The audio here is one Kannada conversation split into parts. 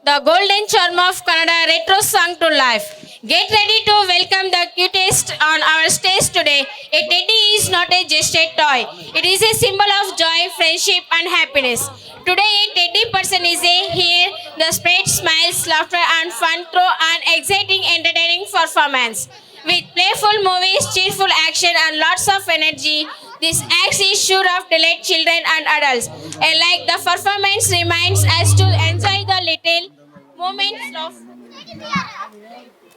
the golden charm of Kannada retro song to life. Get ready to welcome the cutest on our stage today. A teddy is not just a toy. It is a symbol of joy, friendship and happiness. Today a teddy person is here. The spread smiles, laughter and fun through an exciting entertaining performance. With playful movies, cheerful action and lots of energy, this act is sure of delight children and adults. Alike, the performance reminds us to enjoy the little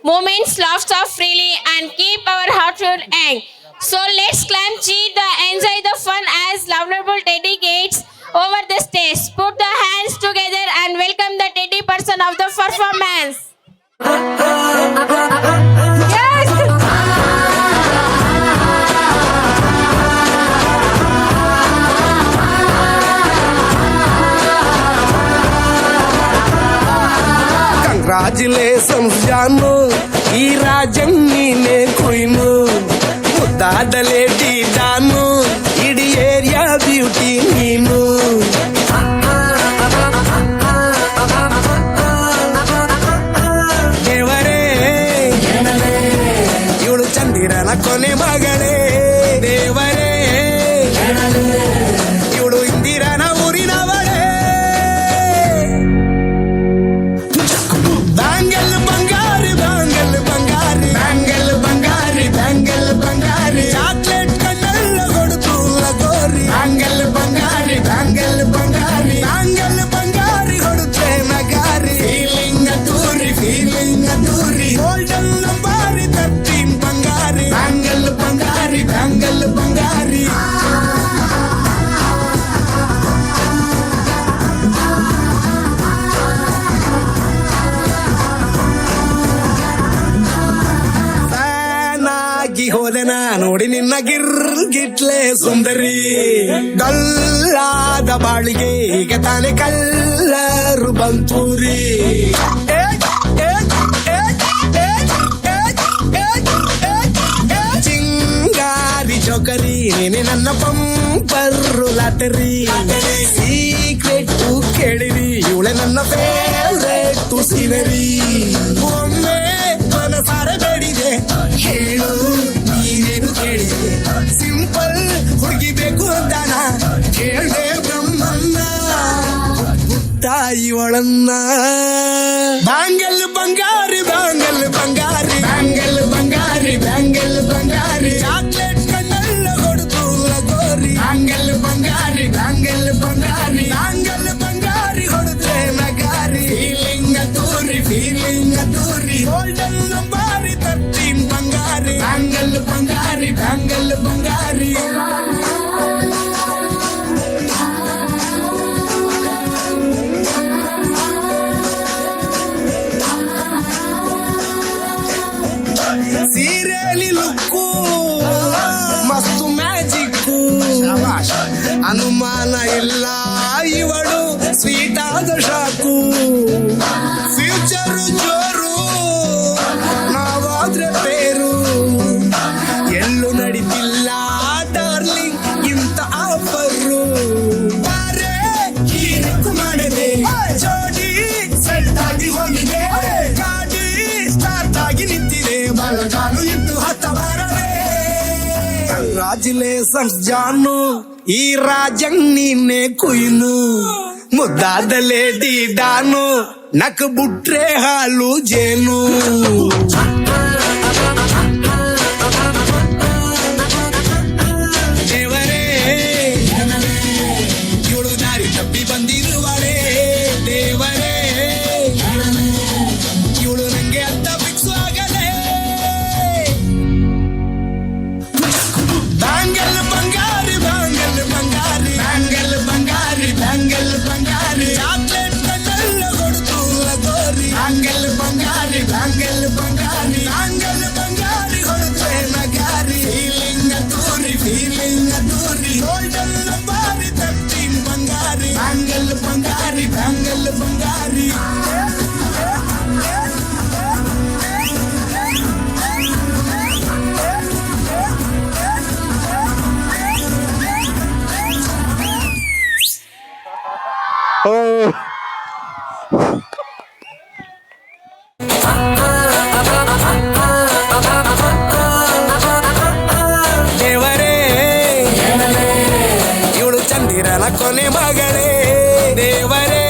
moments, laughter freely and keep our heart young. So let's climb, cheer, enjoy the fun as lovable teddy gates over the stage. Put the hands together and welcome the teddy person of the performance. Congratulations ಜಾನು, ಈ ರಾಜಂಗ್ ನೀನೆ ಕುಯ್ನು, ಮುದ್ದಾದ ಲೇಡಿ ಜಾನು, ಇಡೀ ಏರಿಯಾ ಬ್ಯೂಟಿ ನೀನು. ದೇವರೇ ಇವಳು ಚಂದಿರನ ಕೊನೆ ಮಗಳೇ, ದೇವರೇ ಇವಳು ಇಂದಿರನ ಊರಿನವಳೇ. ಬ್ಯಾಂಗಲ್ ಬಂಗಾರಿ ಬ್ಯಾಂಗಲ್ ಬಂಗಾರಿ ಬ್ಯಾಂಗಲ್ ಬಂಗಾರಿ ಬ್ಯಾಂಗಲ್ ಬಂಗಾರಿ, ಚಾಕ್ಲೇಟ್ ಕಣ್ಣೆಲ್ಲ ಕೊಡುತ್ತು ಲಗೋರಿ. ಬ್ಯಾಂಗಲ್ ಬಂಗಾರಿ ಬ್ಯಾಂಗಲ್ ಬಂಗಾರಿ ಬ್ಯಾಂಗಲ್ ಬಂಗಾರಿ ಕೊಡುತ್ತೆ ನಗಾರಿ. ಫೀಲಿಂಗ್ ಅದ್ದೂರಿ ಗೋಲ್ಡನ್ ನಂಬಾರಿ 13 ಬಂಗಾರಿ. ಬ್ಯಾಂಗಲ್ ಬಂಗಾರಿ ಬ್ಯಾಂಗಲ್ ಬಂಗಾರಿ. ಹೋದೆನ ನೋಡಿ ನಿನ್ನ ಗಿರ್ಗಿಟ್ಲೆ ಸುಂದರಿ, ಗಲ್ಲಾದ ಬಾಳಿಗೆ ಈಗ ತಾನೆ ಕಲ್ಲರು ಬಂತೂರಿ. ಚಿಂಗಾರಿ ಚೌಕರಿ ನೀನೆ ನನ್ನ ಪಂಪರ್ರು ಲಾಟರಿ. ಸೀಕ್ರೆಟ್ ಕೇಳಿರಿ ಇವಳೆ ನನ್ನ ಫೇವ್ರೇಟ್ ಸೀನರಿ. ಒಮ್ಮೆ ಮನಸಾರೆ ಬೇಡಿದೆ ಹೇಳು ನೀನೇನು ಕೇಳಿದೆ, ಸಿಂಪಲ್ ಹುಡುಗಿಬೇಕು ಅಂತಾನ ಕೇಳ್ದೆ ಬ್ರಹ್ಮನ್ನ ತಾಯಿಯೊಳನ್ನ. ಬ್ಯಾಂಗಲ್ ಬಂಗಾರಿ ಬ್ಯಾಂಗಲ್ ಬಂಗಾರಿ ಬ್ಯಾಂಗಲ್ ಬಂಗಾರಿ ಬ್ಯಾಂಗಲ್ ಬಂಗಾರಿ, ಚಾಕ್ಲೇಟ್ ಕಣ್ಣೆಲ್ಲ ಕೊಡುತ್ತು ಲಗೋರಿ. ಬ್ಯಾಂಗಲ್ ಬಂಗಾರಿ ಬ್ಯಾಂಗಲ್ ಬಂಗಾರಿ ಬ್ಯಾಂಗಲ್ ಬಂಗಾರಿ ಹೊಡುತ್ತೆ ನಗಾರಿ. ಫೀಲಿಂಗ್ ಅದ್ದೂರಿ ಗೋಲ್ಡನ್ ನಂಬಾರಿ 13 ಬಂಗಾರಿ. ಬ್ಯಾಂಗಲ್ ಬಂಗಾರಿ ಬ್ಯಾಂಗಲ್ ಬಂಗಾರಿ. ಸೀರೆಲಿ ಲುಕ್ಕು ಮಸ್ತು ಮ್ಯಾಜಿಕ್ಕು, ಅನುಮಾನ ಇಲ್ಲ ಇವಳು ಸ್ವೀಟ್ ಆದ ಶಾಕು. ಫ್ಯೂಚರು ಜೋರು ನಾವಾದ್ರೆ ಬೇರು, ಎಲ್ಲೂ ನಡೀತಿಲ್ಲ ಡಾರ್ಲಿಂಗ್ ಇಂತ ಆಫರು. ಬಾರೆ ಹೀರಕ್ಕು ಮಾಡಿದೆ ಜೋಡಿ ಸೆಟ್ ಆಗಿ ಹೋಗಿದೆ, ಗಾಡಿ ಸ್ಟಾರ್ಟ್ ಆಗಿ ನಿಂತಿದೆ, ಬಲಗಾಲು ಇಟ್ಟು ಹತ್ತ ಬಾರದೆ. ಕಂಗ್ರಾಚುಲೇಷನ್ಸ್ ಜಾನು, ಈ ರಾಜಂಗ್ ನೀನೆ ಕುಯ್ನು, ಮುದ್ದಾದ ಲೇಡಿ ಡಾನು, ನಕ್ ಬುಟ್ರೆ ಹಾಲು ಜೇನು. ದೇವರೇ ಇವಳು ದಾರಿ ತಪ್ಪಿ ಬಂದಿರುವಳೆ, ದೇವರೇ ಇವಳು ನಂಗೆ ಅಂತ ಫಿಕ್ಸ್ ಆಗಲೇ. ಬ್ಯಾಂಗಲ್ ಬಂಗಾರಿ ಬ್ಯಾಂಗಲ್ ಬಂಗಾರಿ ಬ್ಯಾಂಗಲ್ ಬಂಗಾರಿ ಬ್ಯಾಂಗಲ್ ಬಂಗಾರಿ, ಚಾಕ್ಲೇಟ್ ಕಣ್ಣೆಲ್ಲ ಕೊಡುತ್ತು ಲಗೋರಿ. ಬ್ಯಾಂಗಲ್ ಬಂಗಾರಿ ಬ್ಯಾಂಗಲ್ ಬಂಗಾರಿ ಬ್ಯಾಂಗಲ್ ಬಂಗಾರಿ ಕೊಡುತ್ತೆ ನಗಾರಿ. ಫೀಲಿಂಗ್ ಅದ್ದೂರಿ ಗೋಲ್ಡನ್ ನಂಬಾರಿ 13 ಬಂಗಾರಿ. ಬ್ಯಾಂಗಲ್ ಬಂಗಾರಿ ಬ್ಯಾಂಗಲ್ ಬಂಗಾರಿ. ಕೊನೆ ಮಗಳೇ ದೇವರೇ